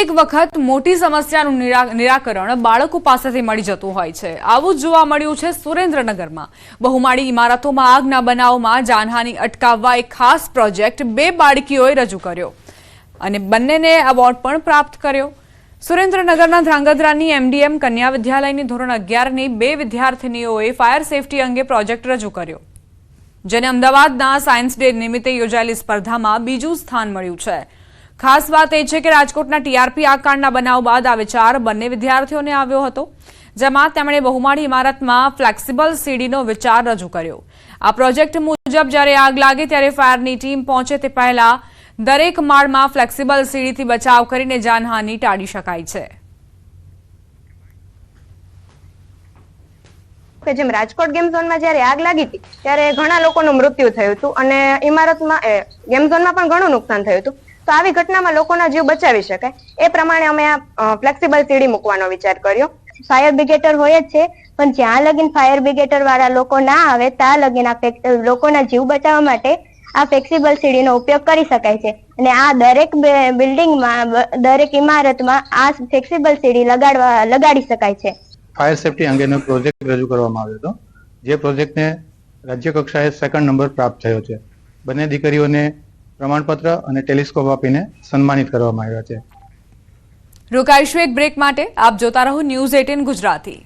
કેટલીક વખત મોટી સમસ્યાનું નિરાકરણ બાળકો પાસેથી મળી જતું હોય છે। આવું જ જોવા મળ્યું છે સુરેન્દ્રનગરમાં। બહુમાળી ઇમારતોમાં આગના બનાવમાં જાનહાનિ અટકાવવા એક ખાસ પ્રોજેક્ટ 2 બાળકીઓએ રજૂ કર્યો અને બંનેને એવોર્ડ પણ પ્રાપ્ત કર્યો। સુરેન્દ્રનગરના ધ્રાંગધ્રાની એમડીએમ કન્યા વિદ્યાલયની ધોરણ 11ની 2 વિદ્યાર્થીનીઓએ ફાયર સેફટી અંગે પ્રોજેક્ટ રજૂ કર્યો, જેને અમદાવાદના સાયન્સ ડે નિમિત્તે યોજાયેલી સ્પર્ધામાં બીજું સ્થાન મળ્યું છે। ખાસ વાત એ છે કે રાજકોટના ટીઆરપી આકાંડના બનાવ બાદ આ વિચાર બંને વિદ્યાર્થીઓને આવ્યો હતો, જેમાં તેમણે બહુમાળી ઇમારતમાં ફ્લેક્સિબલ સીડીનો વિચાર રજૂ કર્યો। આ પ્રોજેક્ટ મુજબ જ્યારે આગ લાગે ત્યારે ફાયરની ટીમ પહોંચે તે પહેલા દરેક માળમાં ફ્લેક્સિબલ સીડીથી બચાવ કરીને જાનહાનિ ટાળી શકાય છે। જેમ રાજકોટ ગેમ ઝોનમાં જ્યારે આગ લાગી હતી ત્યારે ઘણા લોકોનું મૃત્યુ થયું હતું અને ઇમારતમાં ગેમ ઝોનમાં પણ ઘણું નુકસાન થયું હતું। તો આવી ઘટનામાં લોકોના જીવ બચાવી શકાય એ પ્રમાણે અમે આ ફ્લેક્સિબલ સીડી મૂકવાનો વિચાર કર્યો। ફાયર બ્રિગેડર હોય જ છે, પણ જ્યાં લગીન ફાયર બ્રિગેડર વાળા લોકો ના આવે ત્યાં લગીન આ લોકોના જીવ બચાવવા માટે આ ફ્લેક્સિબલ સીડીનો ઉપયોગ કરી શકાય છે અને આ દરેક બિલ્ડિંગમાં દરેક ઇમારતમાં આ ફ્લેક્સિબલ સીડી લગાડી શકાય છે। ફાયર સેફટી અંગેનો પ્રોજેક્ટ રજૂ કરવામાં આવ્યો હતો, જે પ્રોજેક્ટને રાજ્ય કક્ષાએ 2nd નંબર પ્રાપ્ત થયો છે। બંને દીકરીઓને પ્રમાણપત્ર અને ટેલિસ્કોપ આપીને સન્માનિત કરવામાં આવ્યા છે। રોકાઈશું એક બ્રેક માટે। આપ જોતા રહો ન્યૂઝ 18 ગુજરાતી।